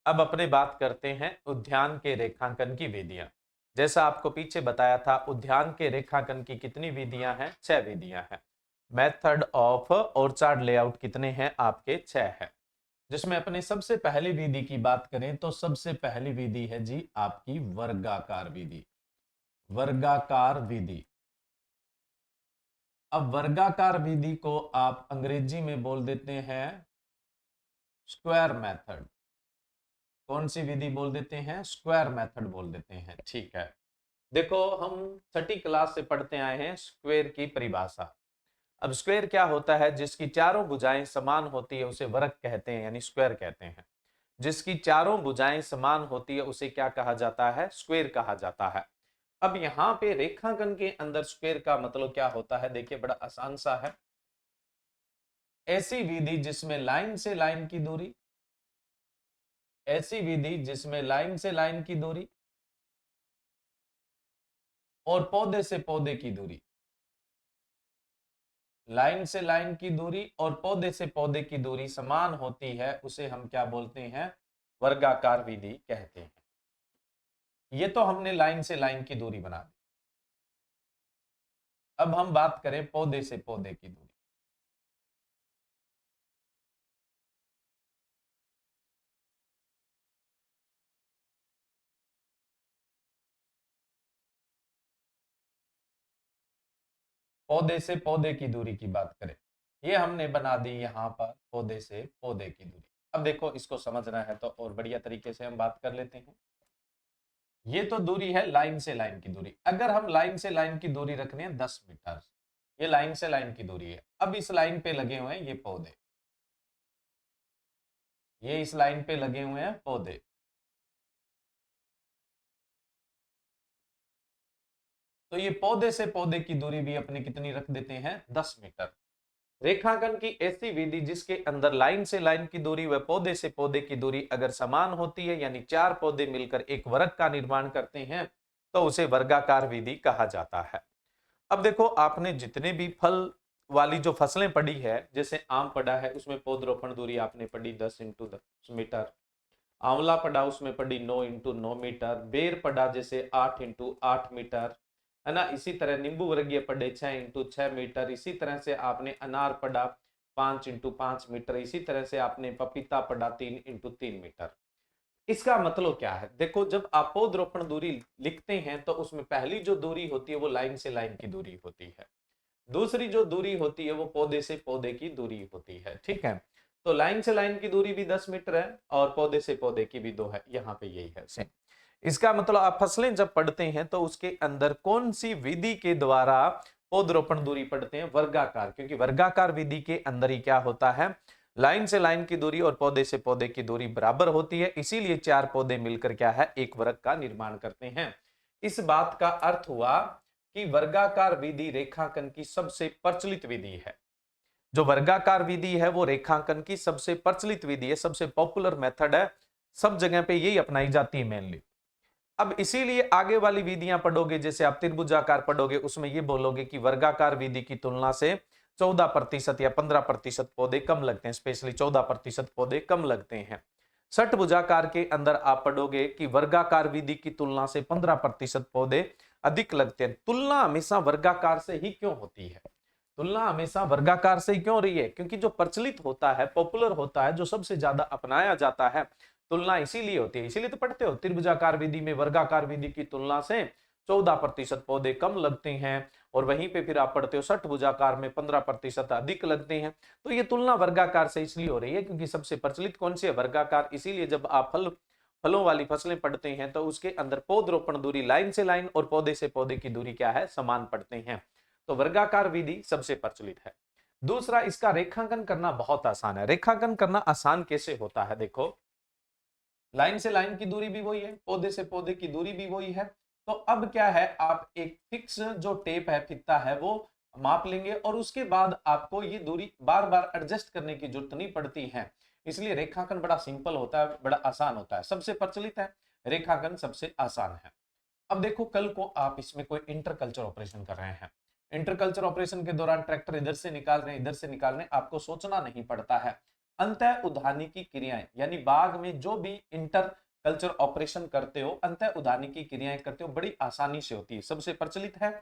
अब अपने बात करते हैं उद्यान के रेखांकन की विधियां। जैसा आपको पीछे बताया था, उद्यान के रेखांकन की कितनी विधियां हैं? 6 विधियां हैं। मेथड ऑफ ऑर्चार्ड लेआउट कितने हैं? आपके 6 है। जिसमें अपने सबसे पहली विधि की बात करें तो सबसे पहली विधि है जी आपकी वर्गाकार विधि। वर्गाकार विधि। अब वर्गाकार विधि को आप अंग्रेजी में बोल देते हैं स्क्वायर मेथड। कौन सी विधि बोल देते हैं? स्क्वायर मेथड बोल देते हैं। ठीक है, देखो हम छठी क्लास से पढ़ते आए हैं स्क्वायर की परिभाषा। अब स्क्वायर क्या होता है? जिसकी चारों भुजाएं समान होती है उसे वर्ग कहते हैं, यानी स्क्वायर कहते हैं। जिसकी चारों भुजाएं समान होती है उसे क्या कहा जाता है? स्क्वायर कहा जाता है। अब यहाँ पे रेखांकन के अंदर स्क्वायर का मतलब क्या होता है? देखिए, बड़ा आसान सा है। ऐसी विधि जिसमें लाइन से लाइन की दूरी, ऐसी विधि जिसमें लाइन से लाइन की दूरी और पौधे से पौधे की दूरी, लाइन से लाइन की दूरी और पौधे से पौधे की दूरी समान होती है, उसे हम क्या बोलते हैं? वर्गाकार विधि कहते हैं। ये तो हमने लाइन से लाइन की दूरी बना दी। अब हम बात करें पौधे से पौधे की दूरी। पौधे से पौधे की दूरी की बात करें, ये हमने बना दी यहां पर पौधे से पौधे की दूरी। अब देखो, इसको समझना है तो और बढ़िया तरीके से हम बात कर लेते हैं। ये तो दूरी है लाइन से लाइन की दूरी। अगर हम लाइन से लाइन की दूरी रखने हैं 10 मीटर, ये लाइन से लाइन की दूरी है। अब इस लाइन पे लगे हुए हैं ये पौधे, ये इस लाइन पे लगे हुए हैं पौधे। तो ये पौधे से पौधे की दूरी भी अपनी कितनी रख देते हैं? 10 मीटर। रेखांकन की ऐसी विधि जिसके अंदर लाइन से लाइन की दूरी व पौधे से पौधे की दूरी अगर समान होती है, यानी 4 पौधे मिलकर एक वर्ग का निर्माण करते हैं, तो उसे वर्गाकार विधि कहा जाता है। अब देखो, आपने जितने भी फल वाली जो फसलें पढ़ी है, जैसे आम पढ़ा है उसमें पौधरोपण दूरी आपने पढ़ी 10x10 मीटर। आंवला पढ़ा उसमें पढ़ी 9x9 मीटर। बेर पढ़ा जैसे 8x8 मीटर, है ना। इसी तरह नींबू वर्गीय पढ़े 6x6 मीटर। इसी तरह से आपने अनार पढ़ा 5x5 मीटर। इसी तरह से आपने पपीता पढ़ा 3x3 मीटर। इसका मतलब क्या है? देखो, जब आप पौधरोपण दूरी लिखते हैं तो उसमें पहली जो दूरी होती है वो लाइन से लाइन की दूरी होती है। दूसरी जो दूरी होती है वो पौधे से पौधे की दूरी होती है। ठीक है, तो लाइन से लाइन की दूरी भी 10 मीटर है और पौधे से पौधे की भी 2 है। यहाँ पे यही है सेम। इसका मतलब आप फसलें जब पढ़ते हैं तो उसके अंदर कौन सी विधि के द्वारा पौधरोपण दूरी पढ़ते हैं? वर्गाकार। क्योंकि वर्गाकार विधि के अंदर ही क्या होता है? लाइन से लाइन की दूरी और पौधे से पौधे की दूरी बराबर होती है, इसीलिए 4 पौधे मिलकर क्या है? एक वर्ग का निर्माण करते हैं। इस बात का अर्थ हुआ कि वर्गाकार विधि रेखांकन की सबसे प्रचलित विधि है। जो वर्गाकार विधि है वो रेखांकन की सबसे प्रचलित विधि है, सबसे पॉपुलर मेथड है। सब जगह पे यही अपनाई जाती है मेनली। अब इसीलिए आगे वाली विधियां पढ़ोगे, जैसे आप त्रिभुजाकार पढ़ोगे, उसमें ये बोलोगे कि वर्गाकार विधि की तुलना से 14% या 15% पौधे कम लगते हैं, स्पेशली 14% पौधे कम लगते हैं। षटभुजाकार के अंदर आप पढ़ोगे कि वर्गाकार विधि की तुलना से 15% पौधे अधिक लगते हैं। तुलना हमेशा वर्गाकार से ही क्यों होती है? तुलना हमेशा वर्गाकार से ही क्यों रही है? क्योंकि जो प्रचलित होता है, पॉपुलर होता है, जो सबसे ज्यादा अपनाया जाता है, तुलना इसीलिए होती है। इसीलिए तो पढ़ते हो, त्रिभुजाकार विधि में वर्गाकार विधि की तुलना से 14% पौधे कम लगते हैं, और वहीं पे फिर आप पढ़ते हो षटभुजाकार में 15% अधिक लगते हैं। तो ये तुलना वर्गाकार से इसलिए हो रही है क्योंकि सबसे प्रचलित कौन सी है? वर्गाकार। इसीलिए जब आप फलों वाली फसलें पढ़ते हैं तो उसके अंदर पौधरोपण दूरी लाइन से लाइन और पौधे से पौधे की दूरी क्या है? समान पढ़ते हैं। तो वर्गाकार विधि सबसे प्रचलित है। दूसरा, इसका रेखांकन करना बहुत आसान है। रेखांकन करना आसान कैसे होता है? देखो, लाइन से लाइन की दूरी भी वही है, पौधे से पौधे की दूरी भी वही है। तो अब क्या है, आप एक फिक्स जो टेप है, फित्ता है, वो माप लेंगे और उसके बाद आपको ये दूरी बार बार एडजस्ट करने की जरूरत नहीं पड़ती है। इसलिए रेखांकन बड़ा सिंपल होता है, बड़ा आसान होता है, सबसे प्रचलित है, रेखांकन सबसे आसान है। अब देखो, कल को आप इसमें कोई इंटरकल्चर ऑपरेशन कर रहे हैं। इंटरकल्चर ऑपरेशन के दौरान ट्रैक्टर इधर से निकाल रहे हैं, इधर से निकाल रहे हैं, आपको सोचना नहीं पड़ता है। अंतः उद्यानिकी क्रियाएं, यानी बाग में जो भी इंटर कल्चर ऑपरेशन करते हो, अंतः उद्यानिकी क्रियाएं करते हो, बड़ी आसानी से होती है, सबसे प्रचलित है।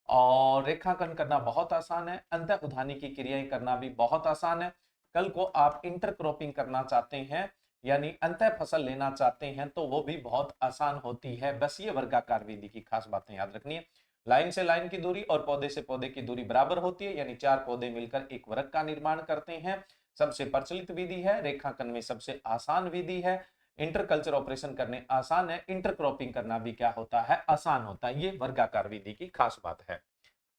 और रेखांकन करना बहुत आसान है, अंतः उद्यानिकी क्रियाएं करना भी बहुत आसान है। कल को आप इंटरक्रॉपिंग करना चाहते हैं, यानी अंतः फसल लेना चाहते हैं, तो वो भी बहुत आसान होती है। बस ये वर्गाकार विधि की खास बातें याद रखनी है। लाइन से लाइन की दूरी और पौधे से पौधे की दूरी बराबर होती है, यानी 4 पौधे मिलकर एक वर्ग का निर्माण करते हैं। सबसे प्रचलित विधि है, रेखांकन में सबसे आसान विधि है, इंटर कल्चर ऑपरेशन करने आसान है, इंटरक्रॉपिंग करना भी क्या होता है, आसान होता है। ये वर्गाकार विधि की खास बात है।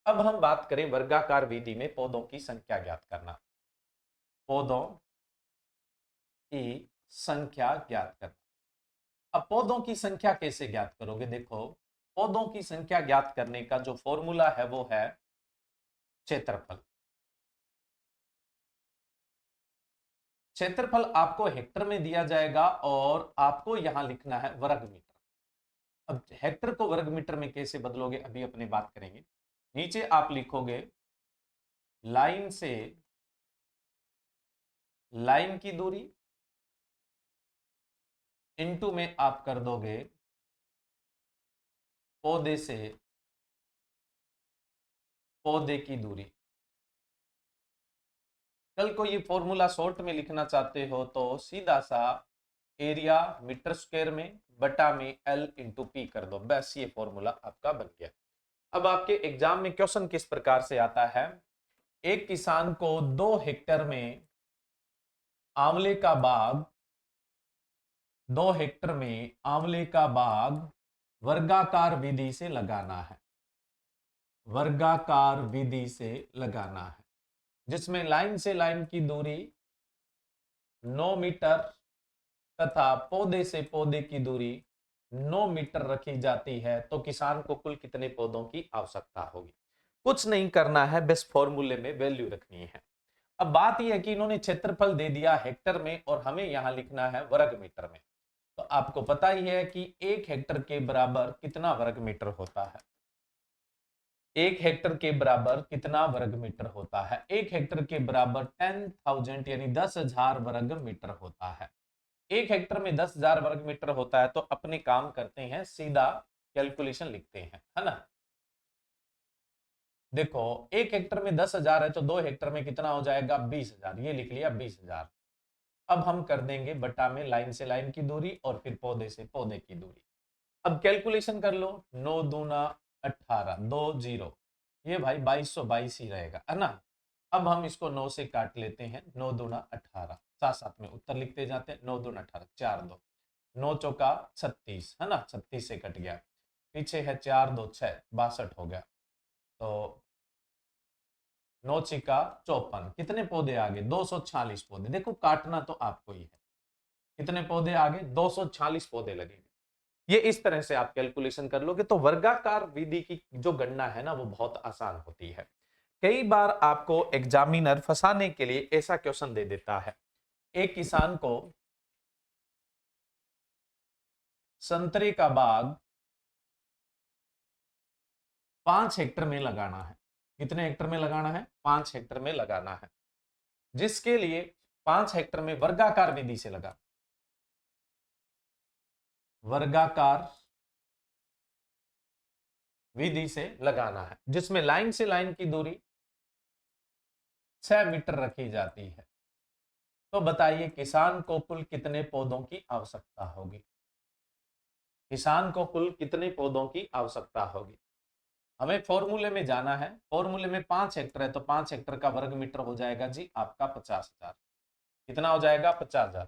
अब हम बात करें वर्गाकार विधि में पौधों की संख्या ज्ञात करना। पौधों की संख्या ज्ञात करना। अब पौधों की संख्या कैसे ज्ञात करोगे? देखो, पौधों की संख्या ज्ञात करने का जो फॉर्मूला है वो है क्षेत्रफल। क्षेत्रफल आपको हेक्टर में दिया जाएगा और आपको यहां लिखना है वर्ग मीटर। अब हेक्टर को वर्ग मीटर में कैसे बदलोगे, अभी अपने बात करेंगे। नीचे आप लिखोगे लाइन से लाइन की दूरी, इनटू में आप कर दोगे पौधे से पौधे की दूरी। कल को ये फॉर्मूला शॉर्ट में लिखना चाहते हो तो सीधा सा एरिया मीटर स्क्वायर में बटा में एल इंटू पी कर दो, बस ये फॉर्मूला आपका बन गया। अब आपके एग्जाम में क्वेश्चन किस प्रकार से आता है, एक किसान को 2 हेक्टेयर में आंवले का बाग 2 हेक्टेयर में आंवले का बाग वर्गाकार विधि से लगाना है, वर्गाकार विधि से लगाना है, जिसमें लाइन से लाइन की दूरी 9 मीटर तथा पौधे से पौधे की दूरी 9 मीटर रखी जाती है, तो किसान को कुल कितने पौधों की आवश्यकता होगी? कुछ नहीं करना है, बस फॉर्मूले में वैल्यू रखनी है। अब बात यह है कि इन्होंने क्षेत्रफल दे दिया हेक्टर में और हमें यहां लिखना है वर्ग मीटर में। तो आपको पता ही है कि 1 हेक्टर के बराबर कितना वर्ग मीटर होता है। 1 हेक्टर के बराबर कितना वर्ग मीटर होता है? 1 हेक्टर के बराबर 10,000 यानी 10,000 वर्ग मीटर होता है। 1 हेक्टर में 10,000 वर्ग मीटर होता है, तो अपने काम करते हैं, सीधा कैलकुलेशन लिखते हैं, है ना। देखो 1 हेक्टर में 10,000 है तो 2 हेक्टर में कितना हो जाएगा? 20,000, ये लिख लिया 20,000। अब हम कर देंगे बटा में लाइन से लाइन की दूरी और फिर पौधे से पौधे की दूरी। अब कैलकुलेशन कर लो, 9 दूना 18, 2 0, ये भाई 2222 ही रहेगा, है ना। अब हम इसको 9 से काट लेते हैं, 9 दूना 18, साथ साथ में उत्तर लिखते जाते हैं, 9 दूना 18, 4 2, 9 चौका 36, है ना, 36 से कट गया, पीछे है 4 2 6, 62 हो गया। तो 9 छिका 54, कितने पौधे आ गए? 246 पौधे। देखो काटना तो आपको ही है, कितने पौधे आ गए? 246 पौधे लगेंगे। ये इस तरह से आप कैलकुलेशन कर लोगे तो वर्गाकार विधि की जो गणना है ना वो बहुत आसान होती है। कई बार आपको एग्जामिनर फंसाने के लिए ऐसा क्वेश्चन दे देता है, एक किसान को संतरे का बाग 5 हेक्टर में लगाना है। कितने हेक्टर में लगाना है? 5 हेक्टर में लगाना है, जिसके लिए 5 हेक्टर में वर्गाकार विधि से लगा, वर्गाकार विधि से लगाना है, जिसमें लाइन से लाइन की दूरी 6 मीटर रखी जाती है। तो बताइए किसान को कुल कितने पौधों की आवश्यकता होगी? किसान को कुल कितने पौधों की आवश्यकता होगी? हमें फॉर्मूले में जाना है, फॉर्मूले में 5 हेक्टर है तो 5 हेक्टर का वर्ग मीटर हो जाएगा जी आपका 50,000। कितना हो जाएगा? 50,000।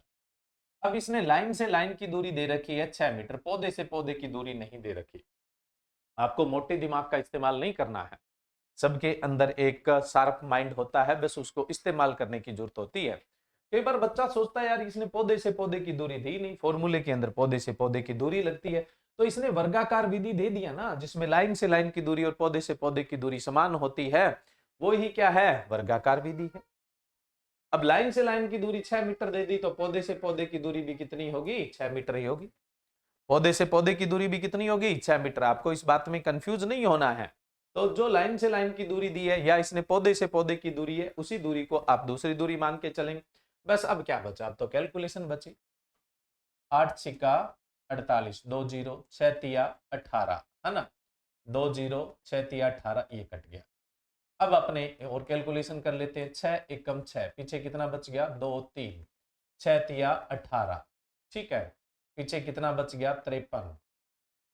अब इसने लाइन से लाइन की दूरी दे रखी है 6 मीटर, पौधे से पौधे की दूरी नहीं दे रखी। आपको मोटे दिमाग का इस्तेमाल नहीं करना है, सबके अंदर एक शार्प माइंड होता है, बस उसको इस्तेमाल करने की जरूरत होती है। कई बार बच्चा सोचता है यार इसने पौधे से पौधे की दूरी दी नहीं, फॉर्मूले के अंदर पौधे से पौधे की दूरी लगती है, तो इसने वर्गाकार विधि दे दिया ना, जिसमें लाइन से लाइन की दूरी और पौधे से पौधे की दूरी समान होती है, वो ही क्या है? वर्गाकार विधि है। अब लाइन से लाइन की दूरी 6 मीटर दे दी तो पौधे से पौधे की दूरी भी कितनी होगी? 6 मीटर ही होगी। पौधे से पौधे की दूरी भी कितनी होगी? 6 मीटर। आपको इस बात में कंफ्यूज नहीं होना है। तो जो लाइन से लाइन की दूरी दी है या इसने पौधे से पौधे की दूरी है, उसी दूरी को आप दूसरी दूरी मान के चलेंगे। बस अब क्या बचा, अब तो कैलकुलेशन बची। 8 छिका 48, 2 जीरो 6 तिया 18, है ना, 2 जीरो 6 तिया 18, ये कट गया। अब अपने और कैलकुलेशन कर लेते हैं, 6 एकम 6, पीछे कितना बच गया, 2 3, 6 तिया 18, ठीक है, पीछे कितना बच गया, 53,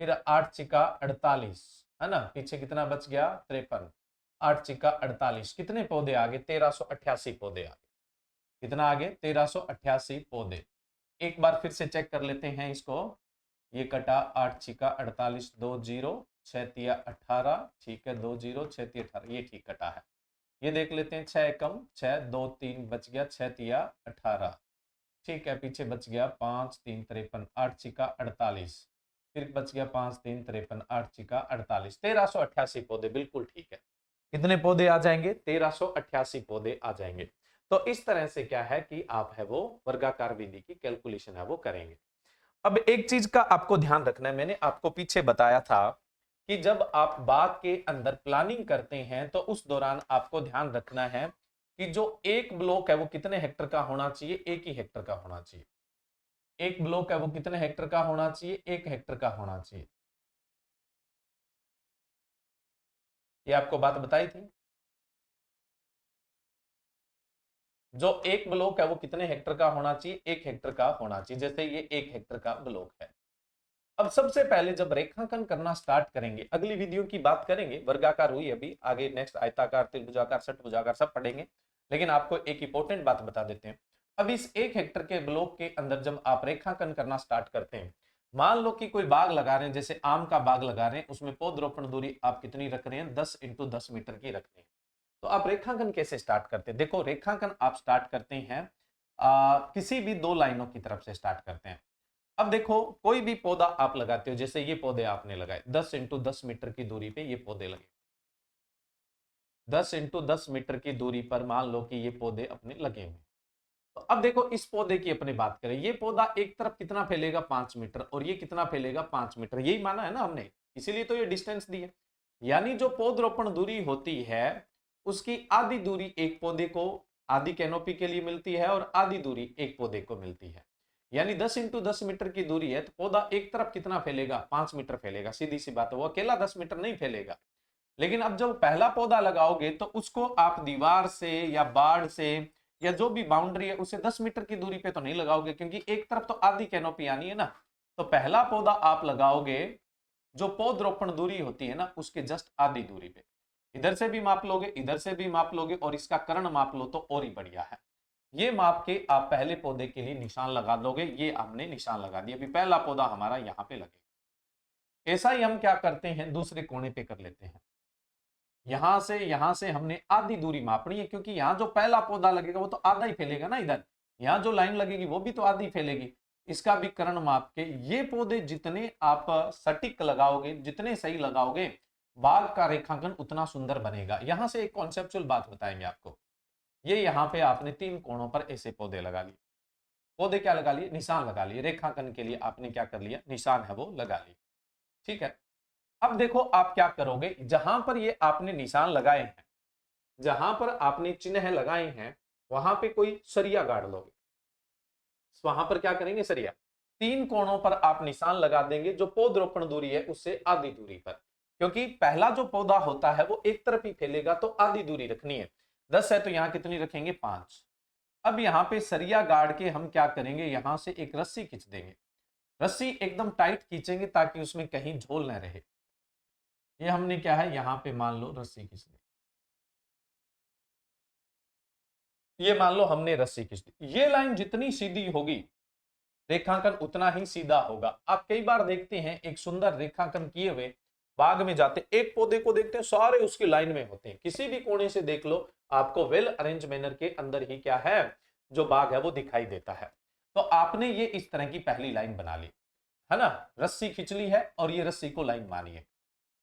फिर 8 छिका 48, है ना, पीछे कितना बच गया, 53, 8 छिका 48, कितने पौधे आगे, 1388 पौधे आगे। कितना आगे, 1388 पौधे। एक बार फिर से चेक कर लेते हैं इसको, ये कटा 8 छिका 48, 2 जीरो 6 तिया 18, ठीक है, 2 जीरो 6 तिया 18, ये ठीक कटा है। ये देख लेते हैं, 6 एकम 6, 2 3 बच गया, 6 तिया 18, ठीक है, पीछे बच गया 5 3 53, 8 छिका 48, फिर बच गया 5 3 53, 8 छिका 48, 1388 पौधे, बिल्कुल ठीक है। कितने पौधे आ जाएंगे, 1388 पौधे आ जाएंगे। तो इस तरह से क्या है कि आप है वो वर्गाकार विधि की कैलकुलेशन है वो करेंगे। अब एक चीज का आपको ध्यान रखना है, मैंने आपको पीछे बताया था कि जब आप बाग के अंदर प्लानिंग करते हैं तो उस दौरान आपको ध्यान रखना है कि जो एक ब्लॉक है वो कितने हेक्टर का होना चाहिए, 1 ही हेक्टर का होना चाहिए। एक ब्लॉक है वो कितने हेक्टर का होना चाहिए, 1 हेक्टर का होना चाहिए। ये आपको बात बताई थी। जो एक ब्लॉक है वो कितने हेक्टर का होना चाहिए, 1 हेक्टर का होना चाहिए। जैसे ये 1 हेक्टर का ब्लॉक है। अब सबसे पहले जब रेखांकन करना स्टार्ट करेंगे, अगली वीडियो की बात करेंगे, वर्गाकार हुई अभी, आगे नेक्स्ट आयताकार, त्रिभुजाकार, षटभुजाकार सब पढ़ेंगे, लेकिन आपको एक इंपॉर्टेंट बात बता देते हैं। अब इस 1 हेक्टर के ब्लॉक के अंदर जब आप रेखांकन करना स्टार्ट करते हैं, मान लो कि कोई बाग लगा रहे हैं, जैसे आम का बाग लगा रहे हैं, उसमें पौधरोपण दूरी आप कितनी रख रहे हैं, 10 × 10 मीटर की रख रहे हैं। तो आप रेखांकन कैसे स्टार्ट करते हैं, देखो रेखांकन आप स्टार्ट करते हैं किसी भी दो लाइनों की तरफ से स्टार्ट करते हैं। अब देखो कोई भी पौधा आप लगाते हो, जैसे ये पौधे आपने लगाए 10 × 10 मीटर की दूरी पे ये पौधे लगे, 10 × 10 मीटर की दूरी पर मान लो कि ये पौधे अपने लगे हुए। तो अब देखो इस पौधे की अपनी बात करें, ये पौधा एक तरफ कितना फैलेगा, 5 मीटर, और ये कितना फैलेगा, 5 मीटर, यही माना है ना हमने, इसीलिए तो ये डिस्टेंस दी है। यानी जो पौधरोपण दूरी होती है उसकी आधी दूरी एक पौधे को, आधी कैनोपी के लिए मिलती है, और आधी दूरी एक पौधे को मिलती है। यानी 10 × 10 मीटर की दूरी है, तो पौधा एक तरफ कितना फैलेगा, 5 मीटर फैलेगा, सीधी सी बात है, वो अकेला 10 मीटर नहीं फैलेगा। लेकिन अब जब पहला पौधा लगाओगे तो उसको आप दीवार से या बाढ़ से या जो भी बाउंड्री है उसे 10 मीटर की दूरी पे तो नहीं लगाओगे, क्योंकि एक तरफ तो आधी कैनोपी आनी है ना। तो पहला पौधा आप लगाओगे जो पौधरोपण दूरी होती है ना उसके जस्ट आधी दूरी पे, इधर से भी माप लोगे, इधर से भी माप लोगे, और इसका कर्ण माप लो तो और ही बढ़िया है। ये माप के आप पहले पौधे के लिए निशान लगा दोगे, ये हमने निशान लगा दिया, अभी पहला पौधा हमारा यहाँ पे लगेगा। ऐसा ही हम क्या करते हैं, दूसरे कोने पे कर लेते हैं। यहां से हमने आधी दूरी मापनी है, क्योंकि यहां जो पहला पौधा लगेगा वो तो आधा ही फैलेगा ना, इधर यहां जो लाइन लगेगी वो भी तो आधी फैलेगी। इसका भी कर्ण माप के ये पौधे जितने आप सटीक लगाओगे, जितने सही लगाओगे, बाग का रेखांकन उतना सुंदर बनेगा। यहां से एक कॉन्सेप्चुअल बात बताएंगे आपको। ये यहाँ पे आपने 3 कोणों पर ऐसे पौधे लगा लिए, पौधे क्या लगा लिए, निशान लगा लिए, रेखांकन के लिए आपने क्या कर लिया, निशान है वो लगा लिए, ठीक है। अब देखो आप क्या करोगे, जहां पर ये आपने निशान लगाए हैं, जहां पर आपने चिन्ह लगाए हैं, वहां पे कोई सरिया गाड़ लोगे, वहां पर क्या करेंगे, सरिया, 3 कोणों पर आप निशान लगा देंगे जो पौधरोपण दूरी है उससे आधी दूरी पर, क्योंकि पहला जो पौधा होता है वो एक तरफ ही फैलेगा, तो आधी दूरी रखनी है, 10 है तो यहां कितनी रखेंगे, 5। अब यहाँ पे सरिया गाड़ के हम क्या करेंगे, यहां से एक रस्सी खींच देंगे, रस्सी एकदम टाइट खींचेंगे ताकि उसमें कहीं झोल न रहे। ये हमने क्या है, यहाँ पे मान लो रस्सी खींच दी, ये मान लो हमने रस्सी खींच दी, ये लाइन जितनी सीधी होगी रेखांकन उतना ही सीधा होगा। आप कई बार देखते हैं एक सुंदर रेखांकन किए हुए बाग में जाते, एक पौधे को देखते हैं सारे उसकी लाइन में होते हैं, किसी भी कोने से देख लो आपको वेल अरेंज मैनर के अंदर ही क्या है, जो बाग है वो दिखाई देता है। तो आपने ये इस तरह की पहली लाइन बना ली है ना, रस्सी खींच ली है और ये रस्सी को लाइन मानिए,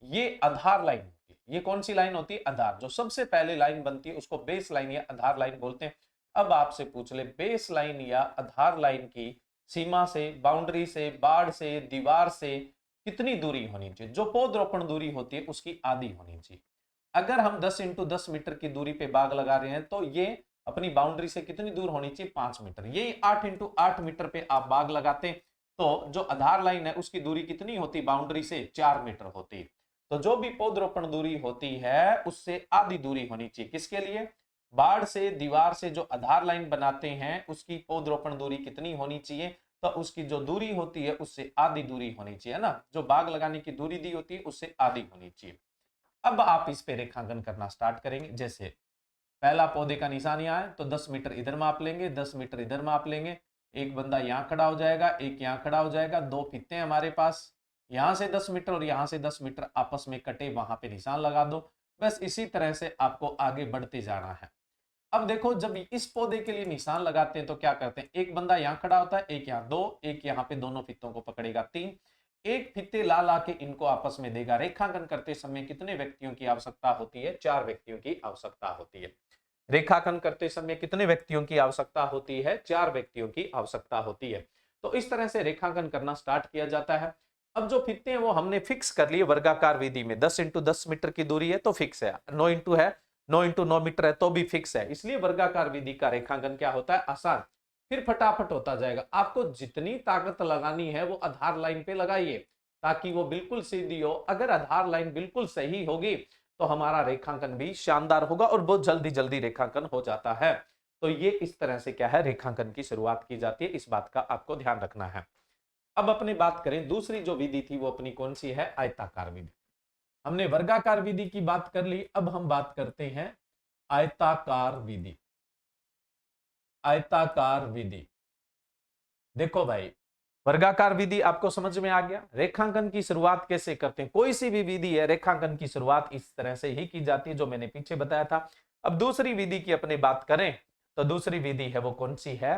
ये आधार लाइन होती है। ये कौन सी लाइन होती है, आधार, जो सबसे पहले लाइन बनती है उसको बेस लाइन या आधार लाइन बोलते हैं। अब आपसे पूछ ले, बेस लाइन या आधार लाइन की सीमा से, बाउंड्री से, बाढ़ से, दीवार से कितनी दूरी होनी चाहिए, जो पौधरोपण दूरी होती है उसकी आधी होनी चाहिए। अगर हम 10 × 10 मीटर की दूरी पे बाग लगा रहे हैं तो ये अपनी बाउंड्री से कितनी दूर होनी चाहिए, 5 मीटर। यही 8 इंटू 8 मीटर पे आप बाग लगाते तो जो आधार लाइन है उसकी दूरी कितनी होती बाउंड्री से, 4 मीटर होती। तो जो भी पौधरोपण दूरी होती है उससे आधी दूरी होनी चाहिए, किसके लिए, बाढ़ से दीवार से जो आधार लाइन बनाते हैं उसकी पौधरोपण दूरी कितनी होनी चाहिए, तो उसकी जो दूरी होती है उससे आधी दूरी होनी चाहिए ना, जो बाग लगाने की दूरी दी होती है उससे आधी होनी चाहिए। अब आप इस पे रेखांकन करना स्टार्ट करेंगे। जैसे पहला पौधे का निशान यहाँ है तो 10 मीटर इधर माप लेंगे, 10 मीटर इधर माप लेंगे। एक बंदा यहाँ खड़ा हो जाएगा, एक यहाँ खड़ा हो जाएगा, दो फीते हैं हमारे पास, यहाँ से 10 मीटर और यहाँ से 10 मीटर आपस में कटे, वहां पे निशान लगा दो। बस इसी तरह से आपको आगे बढ़ते जाना है। अब देखो जब इस पौधे के लिए निशान लगाते हैं तो क्या करते हैं, एक बंदा यहाँ खड़ा होता है, एक यहाँ, दो, एक यहाँ पे दोनों फित्तों को पकड़ेगा, 3, एक फित्ते ला ला के इनको आपस में देगा। रेखांकन करते समय कितने व्यक्तियों की आवश्यकता होती है, 4 व्यक्तियों की आवश्यकता होती है। रेखांकन करते समय कितने व्यक्तियों की आवश्यकता होती है, 4 व्यक्तियों की आवश्यकता होती है। तो इस तरह से रेखांकन करना स्टार्ट किया जाता है। अब जो फित्ते हैं वो हमने फिक्स कर लिए वर्गाकार विधि में, 10 इंटू 10 मीटर की दूरी है तो फिक्स है, 9 इंटू है, 9 इंटू 9 मीटर है तो भी फिक्स है। इसलिए वर्गाकार विधि का रेखांकन क्या होता है, आसान, फिर फटाफट होता जाएगा। आपको जितनी ताकत लगानी है वो आधार लाइन पे लगाइए ताकि वो बिल्कुल सीधी हो। अगर आधार लाइन बिल्कुल सही होगी तो हमारा रेखांकन भी शानदार होगा और बहुत जल्दी जल्दी रेखांकन हो जाता है। तो ये इस तरह से क्या है, रेखांकन की शुरुआत की जाती है, इस बात का आपको ध्यान रखना है। अब अपनी बात करें दूसरी जो विधि थी वो अपनी कौन सी है, आयताकार विधि। हमने वर्गाकार विधि की बात कर ली, अब हम बात करते हैं आयताकार विधि। आयताकार विधि, देखो भाई वर्गाकार विधि आपको समझ में आ गया। रेखांकन की शुरुआत कैसे करते हैं, कोई सी भी विधि है रेखांकन की शुरुआत इस तरह से ही की जाती है जो मैंने पीछे बताया था। अब दूसरी विधि की अपनी बात करें तो दूसरी विधि है वो कौन सी है,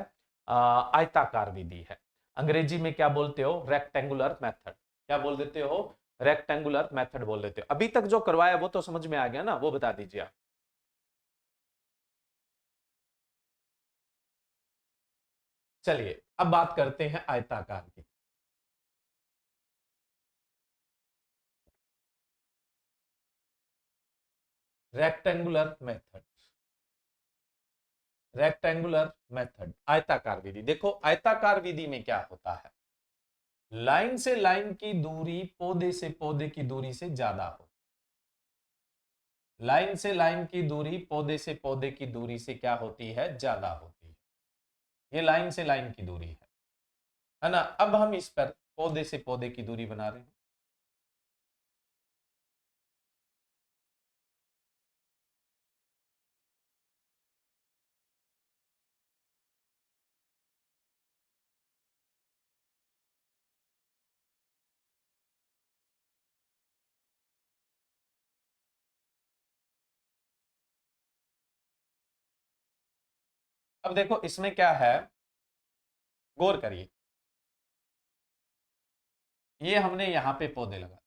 आयताकार विधि है। अंग्रेजी में क्या बोलते हो, रेक्टेंगुलर मेथड। क्या बोल देते हो, रेक्टेंगुलर मेथड बोल देते हो। अभी तक जो करवाया वो तो समझ में आ गया ना, वो बता दीजिए आप। चलिए अब बात करते हैं आयताकार की। रेक्टेंगुलर मेथड, रेक्टेंगुलर मेथड, आयताकार विधि। देखो आयताकार विधि में क्या होता है, लाइन से लाइन की दूरी पौधे से पौधे की दूरी से ज्यादा हो। लाइन से लाइन की दूरी पौधे से पौधे की दूरी से क्या होती है, ज्यादा होती है। ये लाइन से लाइन की दूरी है ना। अब हम इस पर पौधे से पौधे की दूरी बना रहे हैं। अब देखो इसमें क्या है, गौर करिए, ये हमने यहां पे पौधे लगा,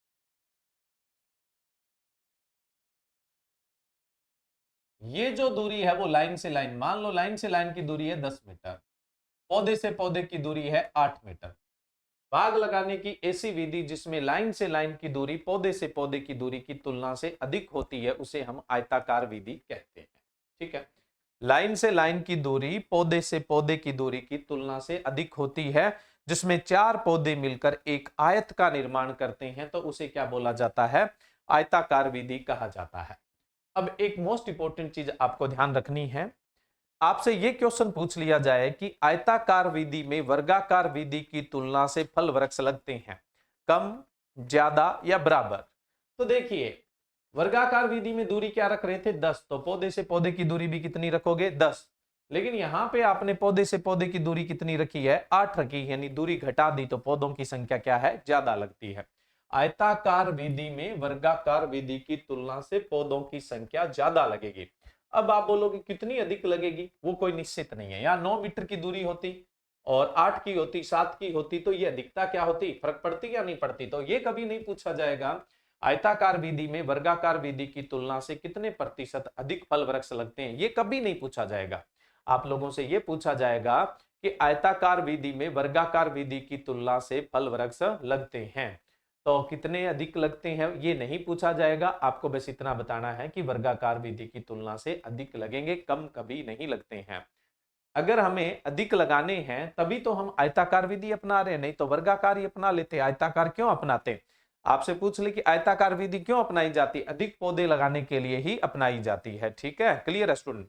ये जो दूरी है वो लाइन से लाइन, मान लो लाइन से लाइन की दूरी है 10 मीटर, पौधे से पौधे की दूरी है 8 मीटर। बाग लगाने की ऐसी विधि जिसमें लाइन से लाइन की दूरी पौधे से पौधे की दूरी की तुलना से अधिक होती है उसे हम आयताकार विधि कहते हैं। ठीक है, लाइन से लाइन की दूरी पौधे से पौधे की दूरी की तुलना से अधिक होती है, जिसमें 4 पौधे मिलकर एक आयत का निर्माण करते हैं तो उसे क्या बोला जाता है, आयताकार विधि कहा जाता है। अब एक मोस्ट इंपोर्टेंट चीज आपको ध्यान रखनी है, आपसे यह क्वेश्चन पूछ लिया जाए कि आयताकार विधि में वर्गाकार विधि की तुलना से फल वृक्ष लगते हैं कम, ज्यादा या बराबर। तो देखिए वर्गाकार विधि में दूरी क्या रख रहे थे, 10, तो पौधे से पौधे की दूरी भी कितनी रखोगे, 10। लेकिन यहां पे आपने पौधे से पौधे की दूरी कितनी रखी है, 8 रखी है, यानी दूरी घटा दी तो पौधों की संख्या क्या है, ज्यादा लगती है। आयताकार विधि में वर्गाकार विधि की तुलना से पौधों की संख्या ज्यादा लगेगी। अब आप बोलोगे कितनी अधिक लगेगी, वो कोई निश्चित नहीं है। यहाँ 9 मीटर की दूरी होती और 8 की होती, 7 की होती तो ये अधिकता क्या होती, फर्क पड़ती या नहीं पड़ती। तो ये कभी नहीं पूछा जाएगा आयताकार विधि में वर्गाकार विधि की तुलना से कितने प्रतिशत अधिक फल वृक्ष लगते हैं, ये कभी नहीं पूछा जाएगा। आप लोगों से ये पूछा जाएगा कि आयताकार विधि में वर्गाकार विधि की तुलना से फल वृक्ष लगते हैं। तो कितने अधिक लगते हैं ये नहीं पूछा जाएगा, आपको बस इतना बताना है कि वर्गाकार विधि की तुलना से अधिक लगेंगे, कम कभी नहीं लगते हैं। अगर हमें अधिक लगाने हैं तभी तो हम आयताकार विधि अपना रहे हैं, नहीं तो वर्गाकार ही अपना लेते। आयताकार क्यों अपनाते? आपसे पूछ ले कि आयताकार विधि क्यों अपनाई जाती? अधिक पौधे लगाने के लिए ही अपनाई जाती है। ठीक है, क्लियर है स्टूडेंट?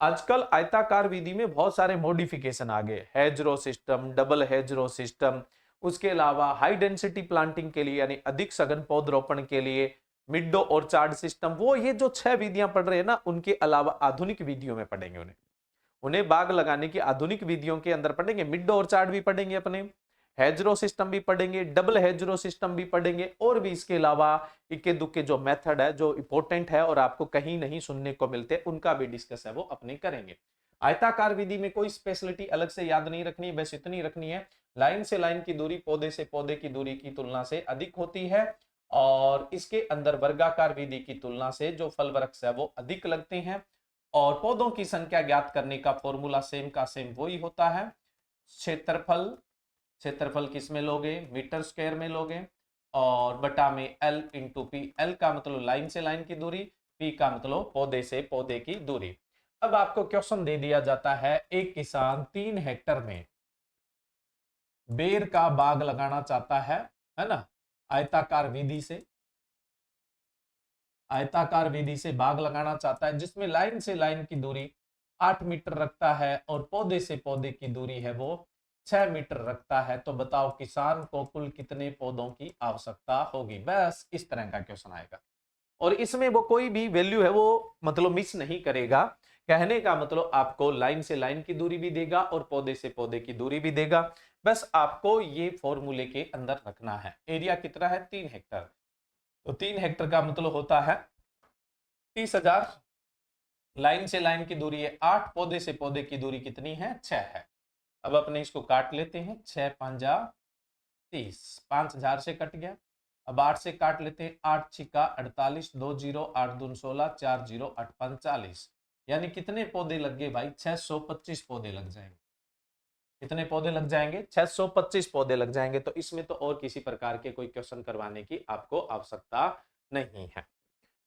आजकल आयताकार विधि में बहुत सारे मॉडिफिकेशन आ गए, hedgerow system, double hedgerow system, उसके अलावा हाई डेंसिटी प्लांटिंग के लिए यानी अधिक सघन पौधरोपण के लिए मिडो ऑर्चार्ड सिस्टम। वो ये जो 6 विधियां पढ़ रहे हैं ना, उनके अलावा आधुनिक विधियों में पढ़ेंगे उन्हें। उन्हें बाग लगाने की आधुनिक विधियों के अंदर पढ़ेंगे, मिड ऑर्चार्ड भी पढ़ेंगे, अपने हेजरो सिस्टम भी पढ़ेंगे, डबल हेजरो सिस्टम भी पढ़ेंगे, और भी इसके अलावा इक्के दुक्के जो मेथड है जो इंपॉर्टेंट है और आपको कहीं नहीं सुनने को मिलते, उनका भी डिस्कस है वो अपने करेंगे। आयताकार विधि में कोई स्पेशलिटी अलग से याद नहीं रखनी है, बस इतनी रखनी है, लाइन से लाइन की दूरी पौधे से पौधे की दूरी की तुलना से अधिक होती है, और इसके अंदर वर्गाकार विधि की तुलना से जो फल वृक्ष है वो अधिक लगते हैं, और पौधों की संख्या ज्ञात करने का फॉर्मूला सेम का सेम वही होता है। क्षेत्रफल, क्षेत्रफल किस में लोगे? मीटर स्क्वायर में लोगे, और बटा में एल इंटू पी। एल का मतलब लाइन से लाइन की दूरी, पी का मतलब पौधे से पौधे की दूरी। अब आपको क्वेश्चन दे दिया जाता है, एक किसान 3 हेक्टर में बेर का बाग लगाना चाहता है ना, आयताकार विधि से, आयताकार विधि से बाग लगाना चाहता है जिसमें लाइन से लाइन की दूरी 8 मीटर रखता है और पौधे से पौधे की दूरी है वो 6 मीटर रखता है। तो बताओ किसान को कुल कितने पौधों की आवश्यकता होगी? बस इस तरह का क्वेश्चन आएगा, और इसमें वो कोई भी वैल्यू है वो मतलब मिस नहीं करेगा। कहने का मतलब आपको लाइन से लाइन की दूरी भी देगा और पौधे से पौधे की दूरी भी देगा। बस आपको ये फॉर्मूले के अंदर रखना है। एरिया कितना है? 3 हेक्टर। तो 3 हेक्टर का मतलब होता है 30,000। लाइन से लाइन की दूरी है 8, पौधे से पौधे की दूरी कितनी है? 6 है। अब अपने इसको काट लेते हैं, 6 5 30, 5,000 से कट गया। अब 8 से काट लेते हैं, 8 छिका 48, 2 जीरो 8 दून 16, 4 जीरो 8 45, यानी कितने पौधे लग गए भाई? 625 पौधे लग जाएंगे। कितने पौधे लग जाएंगे? 625 पौधे लग जाएंगे। तो इसमें तो और किसी प्रकार के कोई क्वेश्चन करवाने की आपको आवश्यकता नहीं है।